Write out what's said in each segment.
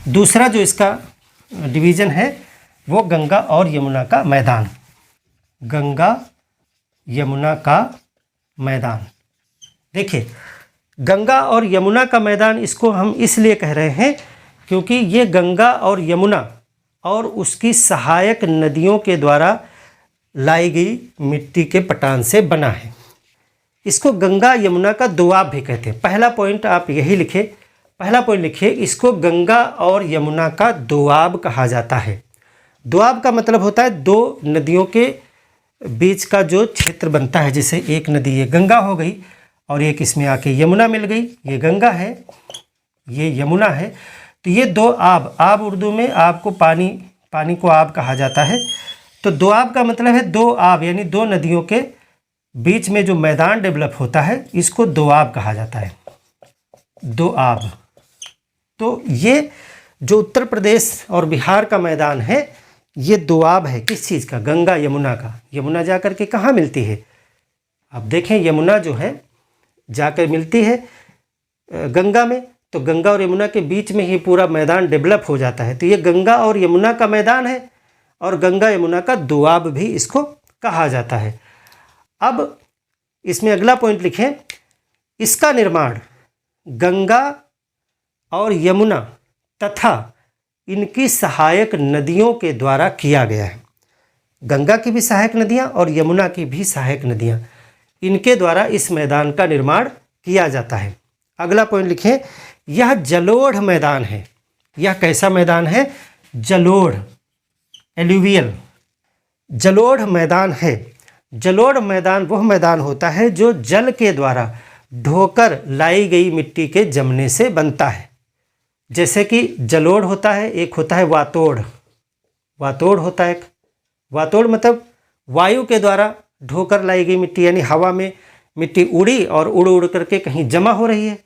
दूसरा जो इसका डिवीज़न है वो गंगा और यमुना का मैदान। गंगा यमुना का मैदान। देखिए, गंगा और यमुना का मैदान इसको हम इसलिए कह रहे हैं क्योंकि ये गंगा और यमुना और उसकी सहायक नदियों के द्वारा लाई गई मिट्टी के पटान से बना है। इसको गंगा यमुना का दोआब भी कहते हैं। पहला पॉइंट आप यही लिखे, पहला पॉइंट लिखिए, इसको गंगा और यमुना का दोआब कहा जाता है। दोआब का मतलब होता है दो नदियों के बीच का जो क्षेत्र बनता है। जैसे एक नदी ये गंगा हो गई और एक इसमें आके यमुना मिल गई, ये गंगा है, ये यमुना है, तो ये दो आब, आब उर्दू में आब को पानी को आब कहा जाता है। तो दोआब का मतलब है दो आब, यानी दो नदियों के बीच में जो मैदान डेवलप होता है इसको दोआब कहा जाता है। दोआब। तो ये जो उत्तर प्रदेश और बिहार का मैदान है ये दोआब है। किस चीज़ का? गंगा यमुना का। यमुना जा कर के कहाँ मिलती है? अब देखें, यमुना जो है जाकर मिलती है गंगा में, तो गंगा और यमुना के बीच में ही पूरा मैदान डेवलप हो जाता है। तो ये गंगा और यमुना का मैदान है और गंगा यमुना का दोआब भी इसको कहा जाता है। अब इसमें अगला पॉइंट लिखें, इसका निर्माण गंगा और यमुना तथा इनकी सहायक नदियों के द्वारा किया गया है। गंगा की भी सहायक नदियाँ और यमुना की भी सहायक नदियाँ, इनके द्वारा इस मैदान का निर्माण किया जाता है। अगला पॉइंट लिखें, यह जलोढ़ मैदान है। यह कैसा मैदान है? जलोढ़, एल्यूवियल, जलोढ़ मैदान है। जलोढ़ मैदान वह मैदान होता है जो जल के द्वारा ढोकर लाई गई मिट्टी के जमने से बनता है। जैसे कि जलोढ़ होता है, एक होता है वातोड़। वातोड़ होता है एक, वातोड़ मतलब वायु के द्वारा ढोकर लाई गई मिट्टी, यानी हवा में मिट्टी उड़ी और उड़ उड़ करके कहीं जमा हो रही है,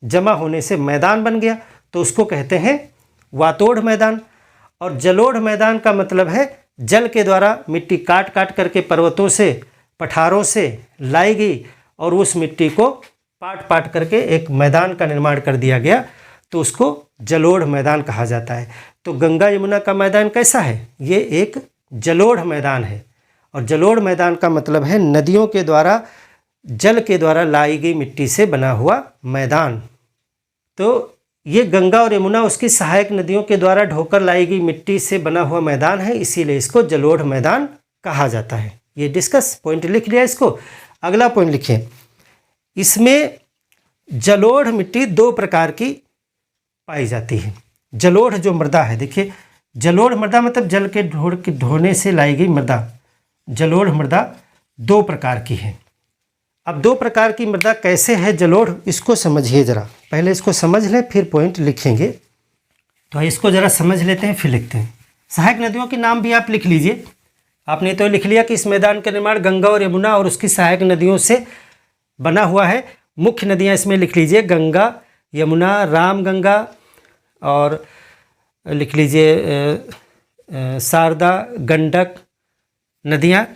जमा होने से मैदान बन गया, तो उसको कहते हैं वातोड़ मैदान। और जलोढ़ मैदान का मतलब है जल के द्वारा मिट्टी काट काट करके पर्वतों से, पठारों से लाई गई और उस मिट्टी को पाट पाट करके एक मैदान का निर्माण कर दिया गया, तो उसको जलोढ़ मैदान कहा जाता है। तो गंगा यमुना का मैदान कैसा है? ये एक जलोढ़ मैदान है। और जलोढ़ मैदान का मतलब है नदियों के द्वारा, जल के द्वारा लाई गई मिट्टी से बना हुआ मैदान। तो ये गंगा और यमुना उसकी सहायक नदियों के द्वारा ढोकर लाई गई मिट्टी से बना हुआ मैदान है, इसीलिए इसको जलोढ़ मैदान कहा जाता है। ये डिस्कस पॉइंट लिख लिया इसको। अगला पॉइंट लिखें, इसमें जलोढ़ मिट्टी दो प्रकार की पाई जाती है। जलोढ़ जो मृदा है, देखिए जलोढ़ मृदा मतलब जल के ढोने से लाई गई मृदा। जलोढ़ मृदा दो प्रकार की है। अब दो प्रकार की मृदा कैसे है जलोढ़, इसको समझिए ज़रा। पहले इसको समझ लें फिर पॉइंट लिखेंगे। तो इसको ज़रा समझ लेते हैं फिर लिखते हैं। सहायक नदियों के नाम भी आप लिख लीजिए। आपने तो लिख लिया कि इस मैदान का निर्माण गंगा और यमुना और उसकी सहायक नदियों से बना हुआ है। मुख्य नदियाँ इसमें लिख लीजिए, गंगा, यमुना, रामगंगा, और लिख लीजिए शारदा, गंडक नदियाँ।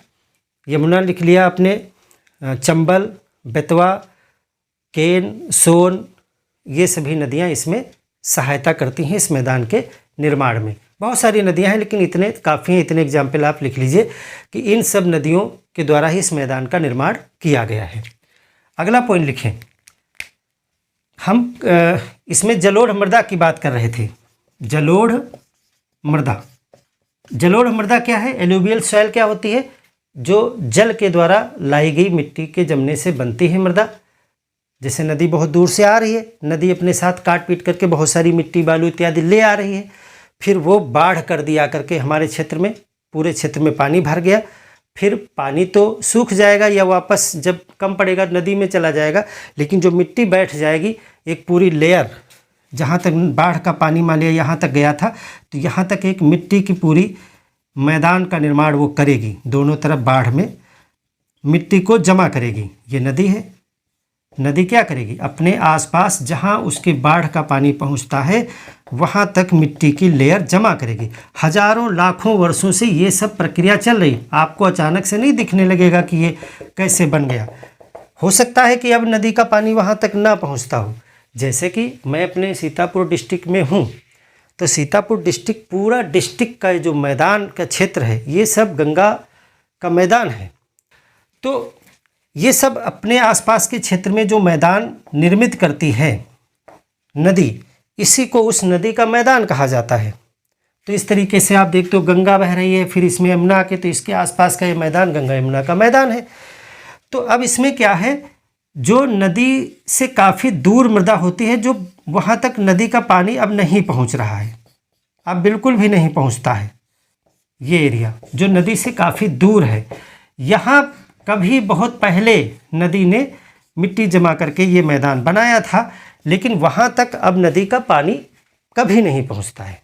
यमुना लिख लिया आपने, चंबल, बेतवा, केन, सोन, ये सभी नदियाँ इसमें सहायता करती हैं इस मैदान के निर्माण में। बहुत सारी नदियाँ हैं लेकिन इतने काफ़ी हैं, इतने एग्जाम्पल आप लिख लीजिए कि इन सब नदियों के द्वारा ही इस मैदान का निर्माण किया गया है। अगला पॉइंट लिखें, हम इसमें जलोढ़ मृदा की बात कर रहे थे। जलोढ़ मृदा, जलोढ़ मृदा क्या है? एलुवियल सॉइल क्या होती है? जो जल के द्वारा लाई गई मिट्टी के जमने से बनती है मृदा। जैसे नदी बहुत दूर से आ रही है, नदी अपने साथ काट पीट करके बहुत सारी मिट्टी बालू इत्यादि ले आ रही है, फिर वो बाढ़ कर दिया करके हमारे क्षेत्र में, पूरे क्षेत्र में पानी भर गया, फिर पानी तो सूख जाएगा या वापस जब कम पड़ेगा नदी में चला जाएगा, लेकिन जो मिट्टी बैठ जाएगी एक पूरी लेयर, जहाँ तक बाढ़ का पानी मान लिया यहाँ तक गया था, तो यहाँ तक एक मिट्टी की पूरी मैदान का निर्माण वो करेगी। दोनों तरफ बाढ़ में मिट्टी को जमा करेगी। ये नदी है। नदी क्या करेगी? अपने आसपास जहाँ उसके बाढ़ का पानी पहुँचता है वहाँ तक मिट्टी की लेयर जमा करेगी। हजारों लाखों वर्षों से ये सब प्रक्रिया चल रही। आपको अचानक से नहीं दिखने लगेगा कि ये कैसे बन गया। हो सकता है कि अब नदी का पानी वहाँ तक ना पहुँचता हो। जैसे कि मैं अपने सीतापुर डिस्ट्रिक्ट में हूँ, तो सीतापुर डिस्ट्रिक्ट, पूरा डिस्ट्रिक्ट का जो मैदान का क्षेत्र है ये सब गंगा का मैदान है। तो ये सब अपने आसपास के क्षेत्र में जो मैदान निर्मित करती है नदी, इसी को उस नदी का मैदान कहा जाता है। तो इस तरीके से आप देखते हो गंगा बह रही है, फिर इसमें यमुना के, तो इसके आसपास का ये मैदान गंगा यमुना का मैदान है। तो अब इसमें क्या है, जो नदी से काफ़ी दूर मृदा होती है, जो वहाँ तक नदी का पानी अब नहीं पहुँच रहा है, अब बिल्कुल भी नहीं पहुँचता है। ये एरिया जो नदी से काफ़ी दूर है, यहाँ कभी बहुत पहले नदी ने मिट्टी जमा करके ये मैदान बनाया था, लेकिन वहाँ तक अब नदी का पानी कभी नहीं पहुँचता है।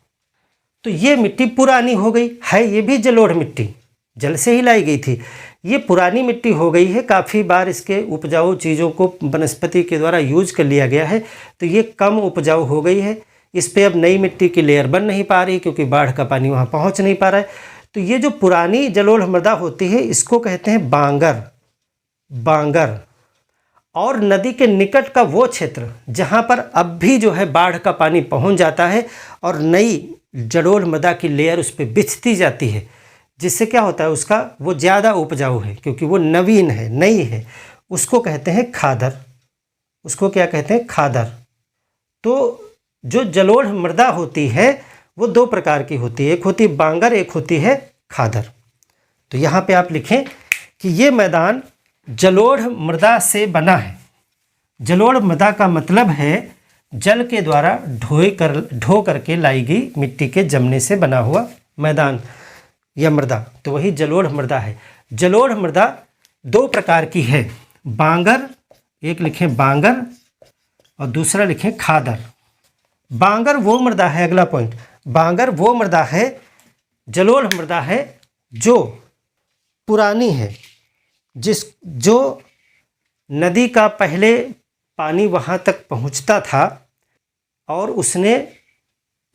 तो ये मिट्टी पुरानी हो गई है, ये भी जलोढ़ मिट्टी जल से ही लाई गई थी, ये पुरानी मिट्टी हो गई है। काफ़ी बार इसके उपजाऊ चीज़ों को वनस्पति के द्वारा यूज कर लिया गया है, तो ये कम उपजाऊ हो गई है। इस पे अब नई मिट्टी की लेयर बन नहीं पा रही, क्योंकि बाढ़ का पानी वहाँ पहुँच नहीं पा रहा है। तो ये जो पुरानी जलोढ़ मृदा होती है, इसको कहते हैं बांगर। बांगर और नदी के निकट का वो क्षेत्र जहाँ पर अब भी जो है बाढ़ का पानी पहुँच जाता है और नई जलोढ़ मृदा की लेयर उस पर बिछती जाती है, जिससे क्या होता है, उसका वो ज़्यादा उपजाऊ है, क्योंकि वो नवीन है, नई है, उसको कहते हैं खादर। उसको क्या कहते हैं, खादर। तो जो जलोढ़ मृदा होती है वो दो प्रकार की होती है, एक होती है बांगर, एक होती है खादर। तो यहाँ पे आप लिखें कि ये मैदान जलोढ़ मृदा से बना है। जलोढ़ मृदा का मतलब है जल के द्वारा ढो करके लाई गई मिट्टी के जमने से बना हुआ मैदान या मृदा, तो वही जलोढ़ मृदा है। जलोढ़ मृदा दो प्रकार की है, बांगर, एक लिखें बांगर और दूसरा लिखें खादर। बांगर वो मृदा है, अगला पॉइंट, बांगर वो मृदा है, जलोढ़ मृदा है जो पुरानी है, जो नदी का पहले पानी वहाँ तक पहुँचता था और उसने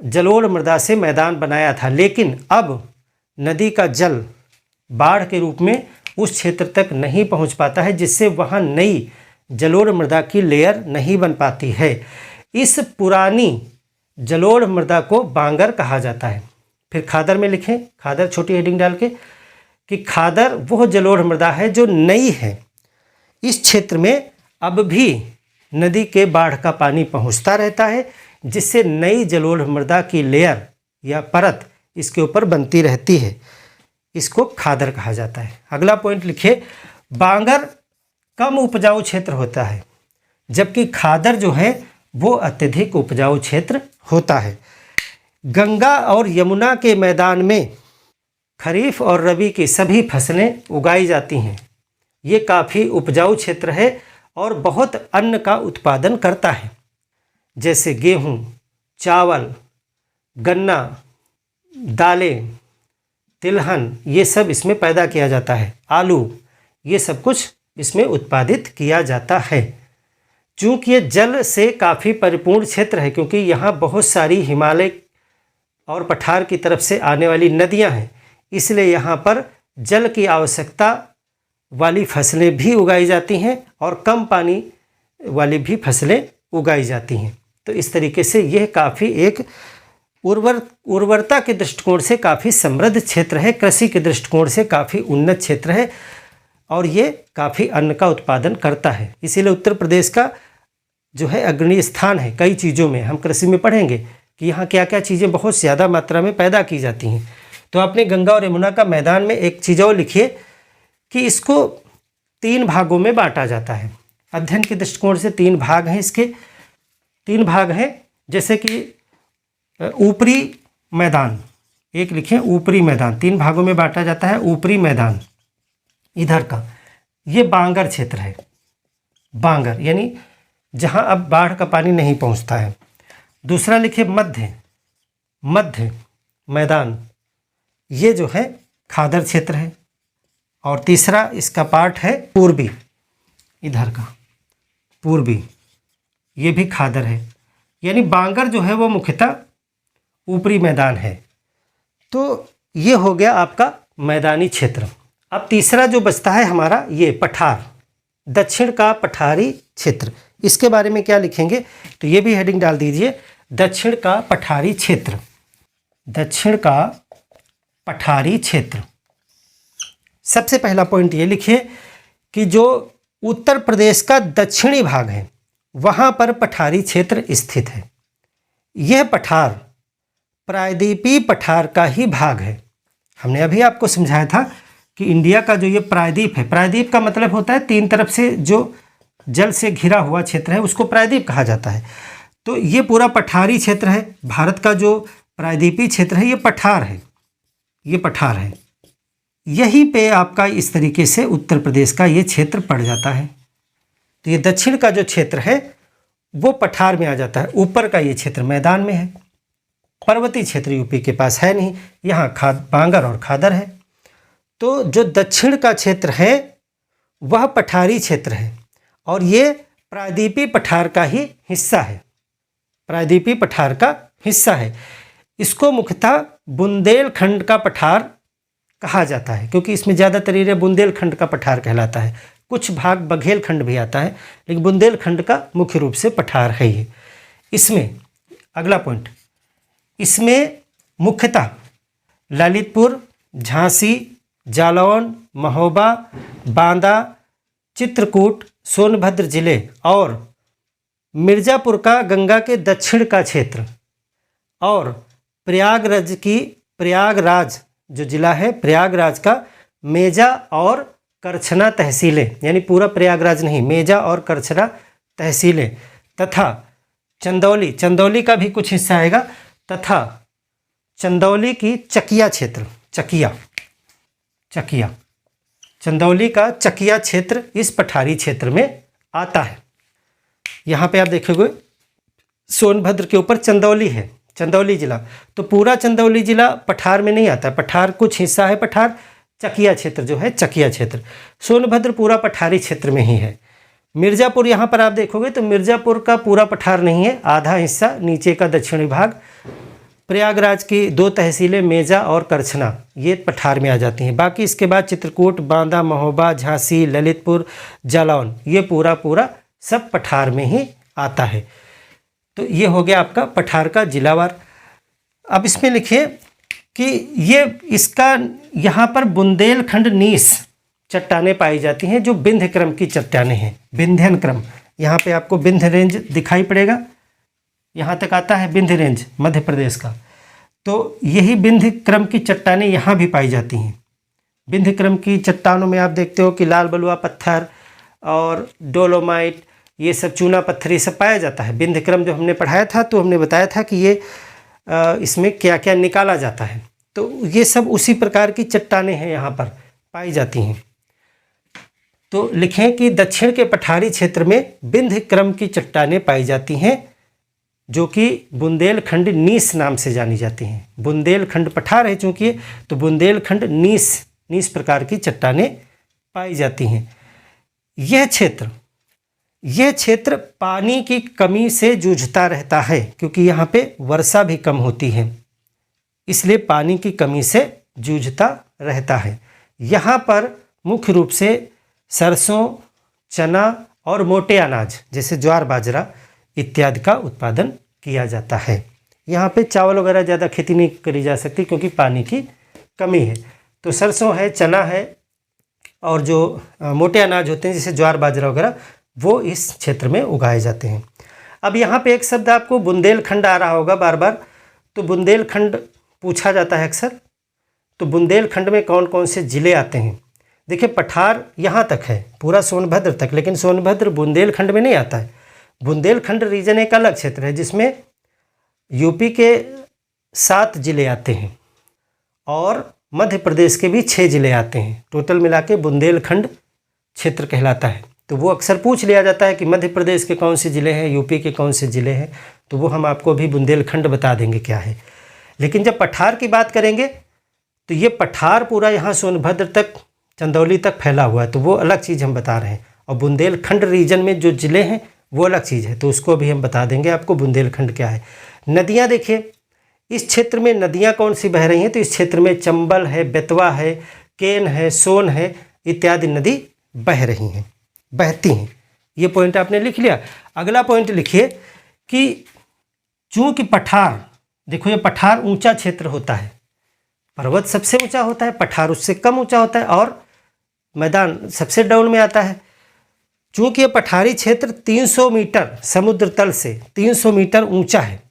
जलोढ़ मृदा से मैदान बनाया था, लेकिन अब नदी का जल बाढ़ के रूप में उस क्षेत्र तक नहीं पहुँच पाता है, जिससे वहाँ नई जलोढ़ मृदा की लेयर नहीं बन पाती है। इस पुरानी जलोढ़ मृदा को बांगर कहा जाता है। फिर खादर में लिखें, खादर छोटी हेडिंग डाल के, कि खादर वह जलोढ़ मृदा है जो नई है, इस क्षेत्र में अब भी नदी के बाढ़ का पानी पहुंचता रहता है, जिससे नई जलोढ़ मृदा की लेयर या परत इसके ऊपर बनती रहती है, इसको खादर कहा जाता है। अगला पॉइंट लिखिए, बांगर कम उपजाऊ क्षेत्र होता है, जबकि खादर जो है वो अत्यधिक उपजाऊ क्षेत्र होता है। गंगा और यमुना के मैदान में खरीफ और रबी की सभी फसलें उगाई जाती हैं। ये काफ़ी उपजाऊ क्षेत्र है और बहुत अन्न का उत्पादन करता है, जैसे गेहूँ, चावल, गन्ना, दालें, तिलहन, ये सब इसमें पैदा किया जाता है। आलू, ये सब कुछ इसमें उत्पादित किया जाता है। चूँकि ये जल से काफ़ी परिपूर्ण क्षेत्र है, क्योंकि यहाँ बहुत सारी हिमालय और पठार की तरफ से आने वाली नदियाँ हैं, इसलिए यहाँ पर जल की आवश्यकता वाली फसलें भी उगाई जाती हैं और कम पानी वाली भी फसलें उगाई जाती हैं। तो इस तरीके से यह काफ़ी एक उर्वरता के दृष्टिकोण से काफ़ी समृद्ध क्षेत्र है, कृषि के दृष्टिकोण से काफ़ी उन्नत क्षेत्र है और ये काफ़ी अन्न का उत्पादन करता है। इसीलिए उत्तर प्रदेश का जो है अग्रणी स्थान है कई चीज़ों में। हम कृषि में पढ़ेंगे कि यहाँ क्या क्या चीज़ें बहुत ज़्यादा मात्रा में पैदा की जाती हैं। तो आपने गंगा और यमुना का मैदान में एक चीज़ और लिखिए कि इसको 3 भागों में बांटा जाता है। अध्ययन के दृष्टिकोण से 3 भाग हैं, इसके 3 भाग हैं, जैसे कि ऊपरी मैदान, एक लिखें ऊपरी मैदान, 3 भागों में बांटा जाता है। ऊपरी मैदान इधर का ये बांगर क्षेत्र है, बांगर यानी जहाँ अब बाढ़ का पानी नहीं पहुँचता है। दूसरा लिखिए मध्य मैदान, ये जो है खादर क्षेत्र है। और तीसरा इसका पार्ट है पूर्वी, इधर का पूर्वी, ये भी खादर है। यानी बांगर जो है वो मुख्यतः ऊपरी मैदान है। तो ये हो गया आपका मैदानी क्षेत्र। अब तीसरा जो बचता है हमारा ये पठार, दक्षिण का पठारी क्षेत्र, इसके बारे में क्या लिखेंगे, तो ये भी हेडिंग डाल दीजिए, दक्षिण का पठारी क्षेत्र। दक्षिण का पठारी क्षेत्र। सबसे पहला पॉइंट ये लिखिए कि जो उत्तर प्रदेश का दक्षिणी भाग है वहाँ पर पठारी क्षेत्र स्थित है। यह पठार प्रायद्वीपीय पठार का ही भाग है। हमने अभी आपको समझाया था कि इंडिया का जो ये प्रायद्वीप है, प्रायद्वीप का मतलब होता है तीन तरफ से जो जल से घिरा हुआ क्षेत्र है उसको प्रायद्वीप कहा जाता है। तो ये पूरा पठारी क्षेत्र है। भारत का जो प्रायद्वीपीय क्षेत्र है ये पठार है, ये पठार है। यहीं पे आपका इस तरीके से उत्तर प्रदेश का ये क्षेत्र पड़ जाता है। तो ये दक्षिण का जो क्षेत्र है वो पठार में आ जाता है। ऊपर का ये क्षेत्र मैदान में है। पर्वतीय क्षेत्र यूपी के पास है नहीं, यहाँ बांगर और खादर है। तो जो दक्षिण का क्षेत्र है वह पठारी क्षेत्र है और ये प्रायद्वीपीय पठार का ही हिस्सा है, प्रायद्वीपीय पठार का हिस्सा है। इसको मुख्यतः बुंदेलखंड का पठार कहा जाता है क्योंकि इसमें ज़्यादातर एरिया बुंदेलखंड का पठार कहलाता है। कुछ भाग बघेलखंड भी आता है लेकिन बुंदेलखंड का मुख्य रूप से पठार है ये। इसमें अगला पॉइंट, इसमें मुख्यतः ललितपुर, झांसी, जालौन, महोबा, बांदा, चित्रकूट, सोनभद्र जिले और मिर्ज़ापुर का गंगा के दक्षिण का क्षेत्र और प्रयागराज जो जिला है, प्रयागराज का मेजा और करछना तहसीलें, यानी पूरा प्रयागराज नहीं, मेजा और करछना तहसीलें तथा चंदौली का भी कुछ हिस्सा आएगा तथा चंदौली की चकिया क्षेत्र, चकिया चंदौली का चकिया क्षेत्र इस पठारी क्षेत्र में आता है। यहाँ पे आप देखोगे सोनभद्र के ऊपर चंदौली है, चंदौली जिला। तो पूरा चंदौली जिला पठार में नहीं आता, पठार कुछ हिस्सा है पठार। चकिया क्षेत्र जो है चकिया क्षेत्र, सोनभद्र पूरा पठारी क्षेत्र में ही है। मिर्ज़ापुर यहाँ पर आप देखोगे तो मिर्ज़ापुर का पूरा पठार नहीं है, आधा हिस्सा नीचे का दक्षिणी भाग। प्रयागराज की 2 तहसीलें मेजा और करछना ये पठार में आ जाती हैं। बाकी इसके बाद चित्रकूट, बांदा, महोबा, झांसी, ललितपुर, जालौन ये पूरा सब पठार में ही आता है। तो ये हो गया आपका पठार का जिलावार। अब इसमें लिखिए कि ये इसका यहाँ पर बुंदेलखंड नीस चट्टानें पाई जाती हैं जो विंध्य क्रम की चट्टानें हैं। विंध्यन क्रम, यहाँ पे आपको विंध्य रेंज दिखाई पड़ेगा, यहाँ तक आता है विंध्य रेंज मध्य प्रदेश का। तो यही विंध्य क्रम की चट्टानें यहाँ भी पाई जाती हैं। विंध्य क्रम की चट्टानों में आप देखते हो कि लाल बलुआ पत्थर और डोलोमाइट, ये सब चूना पत्थर, ये सब पाया जाता है। विंध्य क्रम जो हमने पढ़ाया था तो हमने बताया था कि ये इसमें क्या क्या निकाला जाता है। तो ये सब उसी प्रकार की चट्टानें हैं यहाँ पर पाई जाती हैं। तो लिखें कि दक्षिण के पठारी क्षेत्र में विंध्य क्रम की चट्टानें पाई जाती हैं जो कि बुंदेलखंड नीस नाम से जानी जाती हैं। बुंदेलखंड पठार है चूँकि, तो बुंदेलखंड नीस प्रकार की चट्टानें पाई जाती हैं। यह क्षेत्र पानी की कमी से जूझता रहता है क्योंकि यहाँ पे वर्षा भी कम होती है, इसलिए पानी की कमी से जूझता रहता है। यहाँ पर मुख्य रूप से सरसों, चना और मोटे अनाज जैसे ज्वार, बाजरा इत्यादि का उत्पादन किया जाता है। यहाँ पे चावल वगैरह ज़्यादा खेती नहीं करी जा सकती क्योंकि पानी की कमी है। तो सरसों है, चना है और जो मोटे अनाज होते हैं जैसे ज्वार, बाजरा वगैरह वो इस क्षेत्र में उगाए जाते हैं। अब यहाँ पे एक शब्द आपको बुंदेलखंड आ रहा होगा बार बार, तो बुंदेलखंड पूछा जाता है अक्सर। तो बुंदेलखंड में कौन कौन से ज़िले आते हैं? देखिए पठार यहाँ तक है, पूरा सोनभद्र तक, लेकिन सोनभद्र बुंदेलखंड में नहीं आता है। बुंदेलखंड रीजन एक अलग क्षेत्र है जिसमें यूपी के 7 ज़िले आते हैं और मध्य प्रदेश के भी 6 ज़िले आते हैं। टोटल मिला के बुंदेलखंड क्षेत्र कहलाता है। तो वो अक्सर पूछ लिया जाता है कि मध्य प्रदेश के कौन से ज़िले हैं, यूपी के कौन से ज़िले हैं, तो वो हम आपको अभी बुंदेलखंड बता देंगे क्या है। लेकिन जब पठार की बात करेंगे तो ये पठार पूरा यहाँ सोनभद्र तक, चंदौली तक फैला हुआ है, तो वो अलग चीज़ हम बता रहे हैं। और बुंदेलखंड रीजन में जो ज़िले हैं वो अलग चीज़ है, तो उसको भी हम बता देंगे आपको बुंदेलखंड क्या है। नदियाँ देखिए, इस क्षेत्र में नदियाँ कौन सी बह रही हैं? तो इस क्षेत्र में चंबल है, बेतवा है, केन है, सोन है इत्यादि नदी बह रही हैं, बहती हैं। ये पॉइंट आपने लिख लिया। अगला पॉइंट लिखिए कि चूँकि पठार देखो ये पठार ऊंचा क्षेत्र होता है, पर्वत सबसे ऊंचा होता है, पठार उससे कम ऊंचा होता है और मैदान सबसे डाउन में आता है। चूंकि ये पठारी क्षेत्र 300 मीटर समुद्र तल से 300 मीटर ऊंचा है,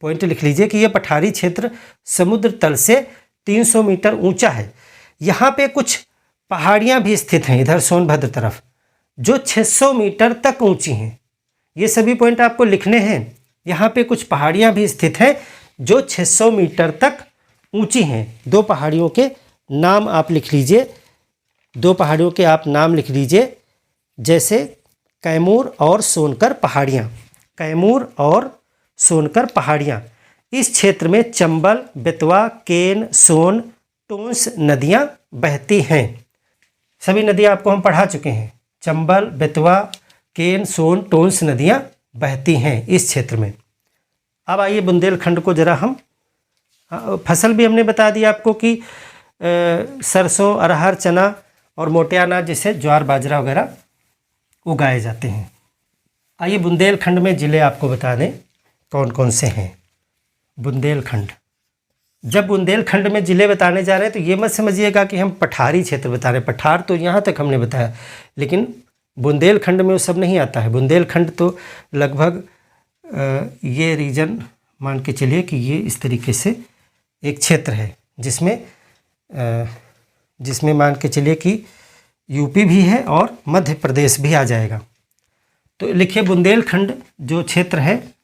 पॉइंट लिख लीजिए कि ये पठारी क्षेत्र समुद्र तल से 300 मीटर ऊंचा है। यहाँ पे कुछ पहाड़ियाँ भी स्थित हैं इधर सोनभद्र तरफ, जो 600 मीटर तक ऊंची हैं। ये सभी पॉइंट आपको लिखने हैं। यहाँ पे कुछ पहाड़ियाँ भी स्थित हैं जो 600 मीटर तक ऊंची हैं। दो पहाड़ियों के नाम आप लिख लीजिए, दो पहाड़ियों के आप नाम लिख लीजिए, जैसे कैमूर और सोनकर पहाड़ियाँ। कैमूर और सोनकर पहाड़ियाँ। इस क्षेत्र में चंबल, बेतवा, केन, सोन, टोंस नदियाँ बहती हैं। सभी नदियाँ आपको हम पढ़ा चुके हैं। चंबल, बेतवा, केन, सोन, टोंस नदियाँ बहती हैं इस क्षेत्र में। अब आइए बुंदेलखंड को जरा हम, फसल भी हमने बता दी आपको कि सरसों, अरहर, चना और मोटे अनाज जैसे ज्वार, बाजरा वगैरह उगाए जाते हैं। आइए बुंदेलखंड में ज़िले आपको बता दें कौन कौन से हैं। बुंदेलखंड, जब बुंदेलखंड में ज़िले बताने जा रहे हैं तो ये मत समझिएगा कि हम पठारी क्षेत्र बता रहे हैं। पठार तो यहाँ तक हमने बताया, लेकिन बुंदेलखंड में वो सब नहीं आता है। बुंदेलखंड तो लगभग ये रीजन मान के चलिए कि ये इस तरीके से एक क्षेत्र है जिसमें मान के चलिए कि यूपी भी है और मध्य प्रदेश भी आ जाएगा। तो लिखिए बुंदेलखंड जो क्षेत्र है,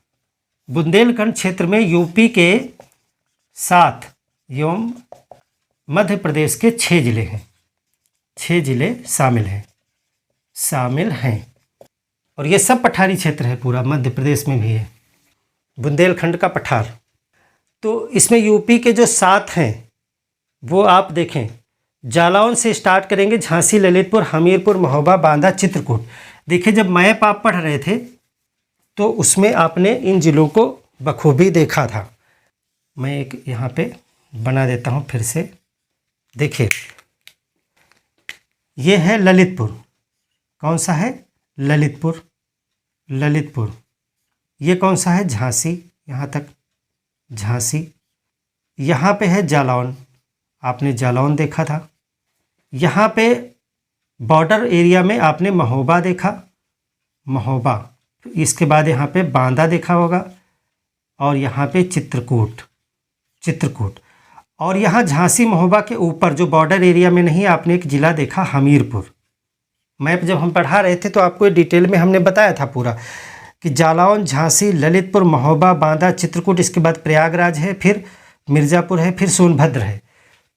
बुंदेलखंड क्षेत्र में यूपी के 7 एवं मध्य प्रदेश के 6 जिले हैं। 6 जिले शामिल हैं और ये सब पठारी क्षेत्र है, पूरा मध्य प्रदेश में भी है बुंदेलखंड का पठार। तो इसमें यूपी के जो 7 हैं वो आप देखें, जालौन से स्टार्ट करेंगे, झांसी, ललितपुर, हमीरपुर, महोबा, बांदा, चित्रकूट। देखिए जब मैप आप पढ़ रहे थे तो उसमें आपने इन जिलों को बखूबी देखा था। मैं एक यहाँ पे बना देता हूँ फिर से। देखिए ये है ललितपुर। कौन सा है? ललितपुर। ये कौन सा है? झांसी। यहाँ तक झांसी। यहाँ पे है जालौन, आपने जालौन देखा था। यहाँ पे बॉर्डर एरिया में आपने महोबा देखा, महोबा। इसके बाद यहाँ पे बांदा देखा होगा और यहाँ पे चित्रकूट। और यहाँ झांसी महोबा के ऊपर जो बॉर्डर एरिया में नहीं, आपने एक ज़िला देखा हमीरपुर। मैप जब हम पढ़ा रहे थे तो आपको डिटेल में हमने बताया था पूरा कि जालौन, झांसी, ललितपुर, महोबा, बांदा, चित्रकूट, इसके बाद प्रयागराज है, फिर मिर्ज़ापुर है, फिर सोनभद्र है।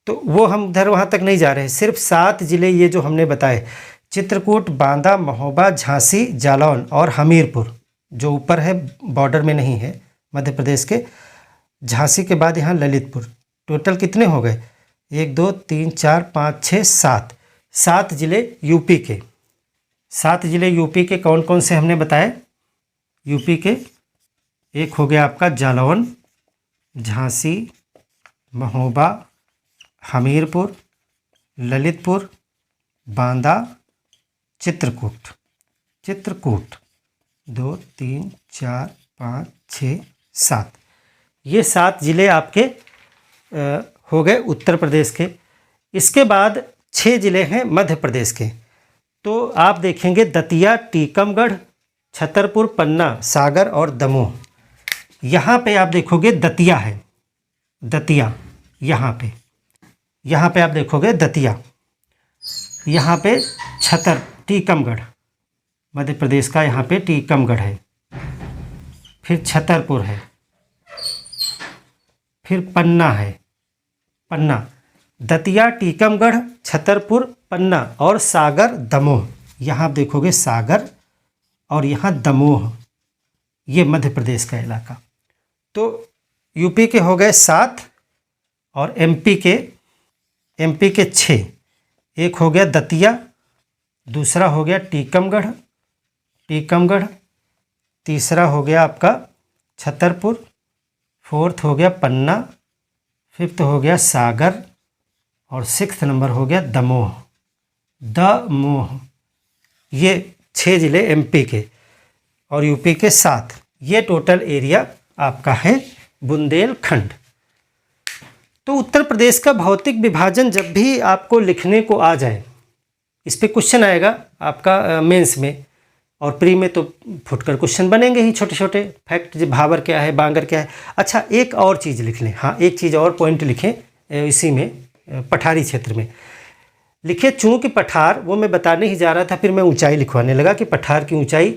तो वो हम उधर वहाँ तक नहीं जा रहे हैं। सिर्फ 7 ज़िले ये जो हमने बताए, चित्रकूट, बांदा, महोबा, झांसी, जालौन और हमीरपुर, जो ऊपर है बॉर्डर में नहीं है मध्य प्रदेश के। झांसी के बाद यहाँ ललितपुर। टोटल कितने हो गए? 1 2 3 4 5 6 7 ज़िले यूपी के। 7 ज़िले यूपी के कौन कौन से हमने बताए? यूपी के एक हो गया आपका जालौन, झांसी, महोबा, हमीरपुर, ललितपुर, बांदा, चित्रकूट। 2 3 4 5 6 7, ये 7 ज़िले आपके हो गए उत्तर प्रदेश के। इसके बाद 6 ज़िले हैं मध्य प्रदेश के। तो आप देखेंगे दतिया, टीकमगढ़, छतरपुर, पन्ना, सागर और दमोह। यहाँ पे आप देखोगे दतिया है, दतिया यहाँ पे आप देखोगे दतिया। यहाँ पे टीकमगढ़, मध्य प्रदेश का यहाँ पे टीकमगढ़ है, फिर छतरपुर है, फिर पन्ना है। पन्ना, दतिया, टीकमगढ़, छतरपुर, पन्ना और सागर, दमोह। यहाँ आप देखोगे सागर और यहाँ दमोह, ये मध्य प्रदेश का इलाका। तो यूपी के हो गए 7 और एमपी के 6। एक हो गया दतिया, दूसरा हो गया टीकमगढ़, तीसरा हो गया आपका छतरपुर, 4th हो गया पन्ना, 5th हो गया सागर और 6th नंबर हो गया दमोह। ये 6 ज़िले एमपी के और यूपी के 7। ये टोटल एरिया आपका है बुंदेलखंड। तो उत्तर प्रदेश का भौतिक विभाजन जब भी आपको लिखने को आ जाए, इस पे क्वेश्चन आएगा आपका मेंस में, और प्री में तो फुटकर क्वेश्चन बनेंगे ही छोटे छोटे फैक्ट, जो भाबर क्या है, बांगर क्या है। अच्छा, एक और चीज़ लिख लें, हाँ एक चीज़ और पॉइंट लिखें इसी में, पठारी क्षेत्र में लिखे। चूँकि पठार, वो मैं बताने ही जा रहा था, फिर मैं ऊंचाई लिखवाने लगा कि पठार की ऊंचाई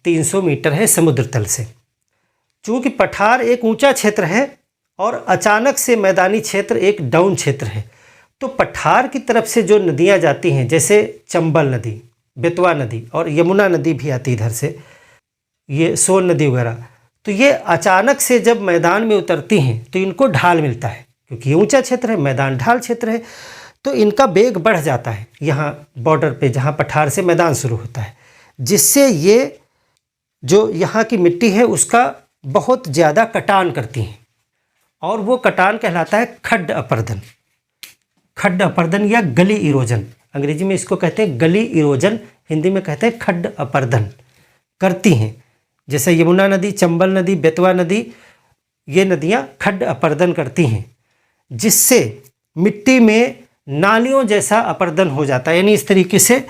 300 मीटर है समुद्र तल से। चूँकि पठार एक ऊंचा क्षेत्र है और अचानक से मैदानी क्षेत्र एक डाउन क्षेत्र है, तो पठार की तरफ से जो नदियाँ जाती हैं, जैसे चंबल नदी, बेतवा नदी और यमुना नदी भी आती इधर से, ये सोन नदी वगैरह, तो ये अचानक से जब मैदान में उतरती हैं तो इनको ढाल मिलता है, क्योंकि ये ऊंचा क्षेत्र है, मैदान ढाल क्षेत्र है, तो इनका वेग बढ़ जाता है यहाँ बॉर्डर पे, जहाँ पठार से मैदान शुरू होता है, जिससे ये जो यहाँ की मिट्टी है उसका बहुत ज़्यादा कटान करती हैं, और वो कटान कहलाता है खड्ड अपर्दन। खड्ड अपर्दन या गली इरोजन, अंग्रेजी में इसको कहते हैं गली इरोजन, हिंदी में कहते हैं खड्ड अपर्दन करती हैं। जैसे यमुना नदी, चंबल नदी, बेतवा नदी, ये नदियाँ खड्ड अपर्दन करती हैं, जिससे मिट्टी में नालियों जैसा अपर्दन हो जाता है, यानी इस तरीके से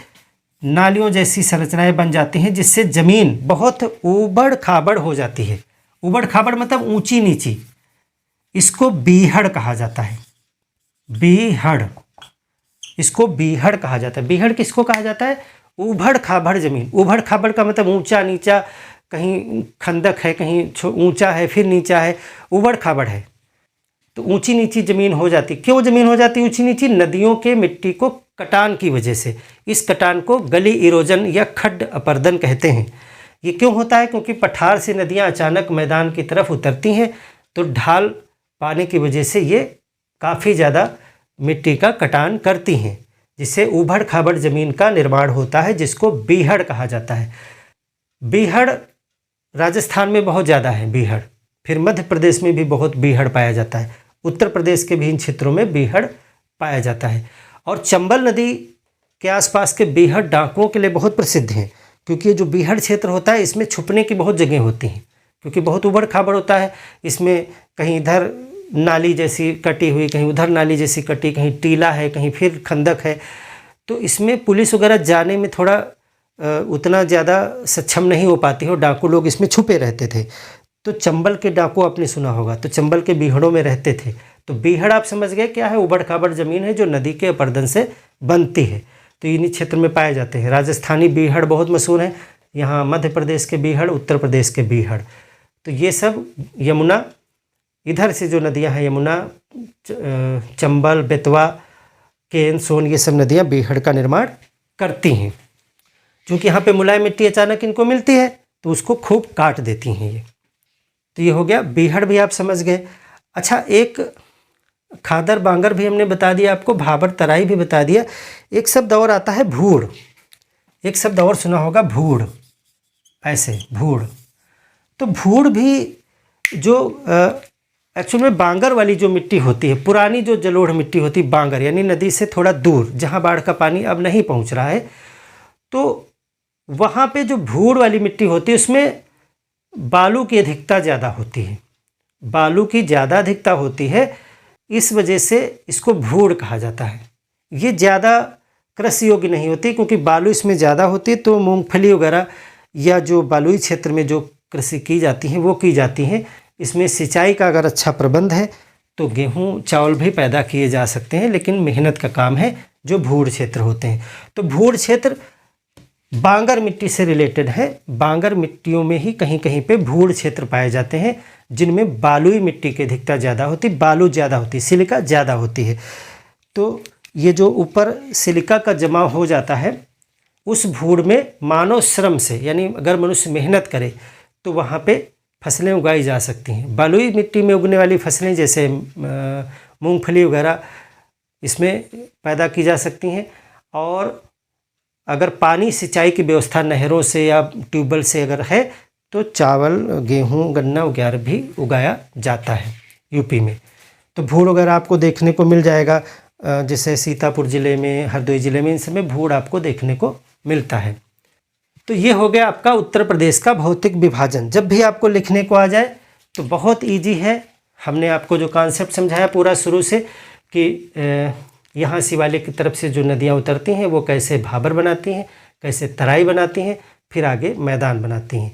नालियों जैसी संरचनाएं बन जाती हैं, जिससे ज़मीन बहुत ऊबड़ खाबड़ हो जाती है। ऊबड़ खाबड़ मतलब ऊंची नीची, इसको बीहड़ कहा जाता है। बीहड़, इसको बीहड़ कहा जाता है। बीहड़ किसको कहा जाता है? ऊबड़ खाबड़ ज़मीन। ऊबड़ खाबड़ का मतलब ऊंचा नीचा, कहीं खंदक है, कहीं ऊंचा है, फिर नीचा है, ऊबड़ खाबड़ है, तो ऊंची नीची ज़मीन हो जाती। क्यों ज़मीन हो जाती ऊंची नीची? नदियों के मिट्टी को कटान की वजह से। इस कटान को गली इरोजन या खड्ड अपर्दन कहते हैं। ये क्यों होता है? क्योंकि पठार से नदियाँ अचानक मैदान की तरफ उतरती हैं, तो ढाल पाने की वजह से ये काफ़ी ज़्यादा मिट्टी का कटान करती हैं, जिससे ऊबड़ खाबड़ ज़मीन का निर्माण होता है, जिसको बीहड़ कहा जाता है। बीहड़ राजस्थान में बहुत ज़्यादा है बीहड़, फिर मध्य प्रदेश में भी बहुत बीहड़ पाया जाता है, उत्तर प्रदेश के भी इन क्षेत्रों में बीहड़ पाया जाता है। और चंबल नदी के आसपास के बीहड़ डाकुओं के लिए बहुत प्रसिद्ध हैं, क्योंकि ये जो बीहड़ क्षेत्र होता है इसमें छुपने की बहुत जगह होती हैं, क्योंकि बहुत ऊबड़ खाबड़ होता है। इसमें कहीं इधर नाली जैसी कटी हुई, कहीं उधर नाली जैसी कटी, कहीं टीला है, कहीं फिर खंदक है, तो इसमें पुलिस वगैरह जाने में थोड़ा उतना ज़्यादा सक्षम नहीं हो पाती हो, डाकू लोग इसमें छुपे रहते थे। तो चंबल के डाकू आपने सुना होगा, तो चंबल के बीहड़ों में रहते थे। तो बीहड़ आप समझ गए क्या है? ऊबड़ खाबड़ ज़मीन है जो नदी के अपर्दन से बनती है, तो इन्हीं क्षेत्र में पाए जाते हैं। राजस्थानी बीहड़ बहुत मशहूर हैं, यहाँ मध्य प्रदेश के बीहड़, उत्तर प्रदेश के बीहड़। तो ये सब यमुना, इधर से जो नदियाँ हैं यमुना, चंबल, बेतवा, केन, सोन, ये सब नदियाँ बीहड़ का निर्माण करती हैं। क्योंकि यहाँ पे मुलायम मिट्टी अचानक इनको मिलती है तो उसको खूब काट देती हैं ये। तो ये हो गया बीहड़ भी आप समझ गए। अच्छा, एक खादर बांगर भी हमने बता दिया आपको, भाबर तराई भी बता दिया। एक शब्द और आता है भूड़, एक शब्द और सुना होगा भूड़, ऐसे भूड़। तो भूड़ भी जो एक्चुअल में बांगर वाली जो मिट्टी होती है, पुरानी जो जलोढ़ मिट्टी होती है बांगर, यानी नदी से थोड़ा दूर जहाँ बाढ़ का पानी अब नहीं पहुँच रहा है, तो वहाँ पे जो भूड़ वाली मिट्टी होती है उसमें बालू की अधिकता ज़्यादा होती है, बालू की ज़्यादा अधिकता होती है, इस वजह से इसको भूड़ कहा जाता है। ये ज़्यादा कृषि योग्य नहीं होती, क्योंकि बालू इसमें ज़्यादा होती है, तो मूंगफली वगैरह या जो बालुई क्षेत्र में जो कृषि की जाती है वो की जाती हैं। इसमें सिंचाई का अगर अच्छा प्रबंध है तो गेहूँ चावल भी पैदा किए जा सकते हैं, लेकिन मेहनत का काम है जो भूड़ क्षेत्र होते हैं। तो भूड़ क्षेत्र बांगर मिट्टी से रिलेटेड है। बांगर मिट्टियों में ही कहीं कहीं पे भूड़ क्षेत्र पाए जाते हैं, जिनमें बालुई मिट्टी की अधिकता ज़्यादा होती, बालू ज़्यादा होती, सिलिका ज़्यादा होती है। तो ये जो ऊपर सिलिका का जमाव हो जाता है, उस भूड़ में मानव श्रम से, यानी अगर मनुष्य मेहनत करे तो वहाँ पे फसलें उगाई जा सकती हैं। बालुई मिट्टी में उगने वाली फसलें जैसे मूंगफली वगैरह इसमें पैदा की जा सकती हैं। और अगर पानी सिंचाई की व्यवस्था नहरों से या ट्यूबवेल से अगर है तो चावल, गेहूं, गन्ना वगैरह भी उगाया जाता है यूपी में। तो भूड़ वगैरह आपको देखने को मिल जाएगा, जैसे सीतापुर ज़िले में, हरदोई ज़िले में, इन सब में भूड़ आपको देखने को मिलता है। तो ये हो गया आपका उत्तर प्रदेश का भौतिक विभाजन। जब भी आपको लिखने को आ जाए तो बहुत इजी है। हमने आपको जो कॉन्सेप्ट समझाया पूरा शुरू से कि यहाँ शिवालिक की तरफ से जो नदियाँ उतरती हैं वो कैसे भाबर बनाती हैं, कैसे तराई बनाती हैं, फिर आगे मैदान बनाती हैं।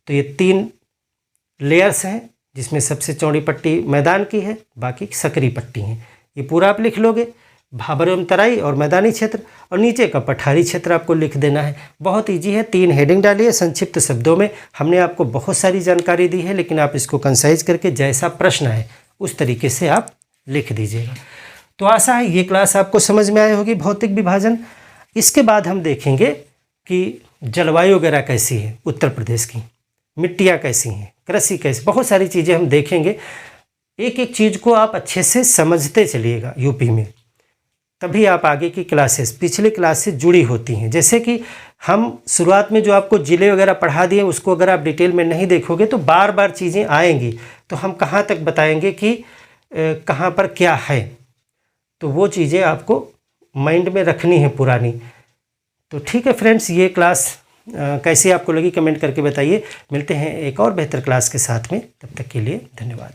तो ये 3 लेयर्स हैं, जिसमें सबसे चौड़ी पट्टी मैदान की है, बाकी सकरी पट्टी हैं। ये पूरा आप लिख लोगे, भाबर एवं तराई और मैदानी क्षेत्र, और नीचे का पठारी क्षेत्र आपको लिख देना है। बहुत इजी है। 3 हेडिंग डालिए संक्षिप्त शब्दों में। हमने आपको बहुत सारी जानकारी दी है, लेकिन आप इसको कंसाइज करके जैसा प्रश्न है उस तरीके से आप लिख दीजिएगा। तो आशा है ये क्लास आपको समझ में आई होगी, भौतिक विभाजन। इसके बाद हम देखेंगे कि जलवायु वगैरह कैसी है उत्तर प्रदेश की, मिट्टियाँ कैसी हैं, कृषि कैसी, बहुत सारी चीज़ें हम देखेंगे। एक एक चीज़ को आप अच्छे से समझते चलिएगा यूपी में, तभी आप आगे की क्लासेस पिछले क्लास से जुड़ी होती हैं। जैसे कि हम शुरुआत में जो आपको जिले वगैरह पढ़ा दिए, उसको अगर आप डिटेल में नहीं देखोगे तो बार बार चीज़ें आएंगी, तो हम कहाँ तक बताएंगे कि कहाँ पर क्या है। तो वो चीज़ें आपको माइंड में रखनी है पुरानी। तो ठीक है फ्रेंड्स, ये क्लास कैसी आपको लगी कमेंट करके बताइए। मिलते हैं एक और बेहतर क्लास के साथ में, तब तक के लिए धन्यवाद।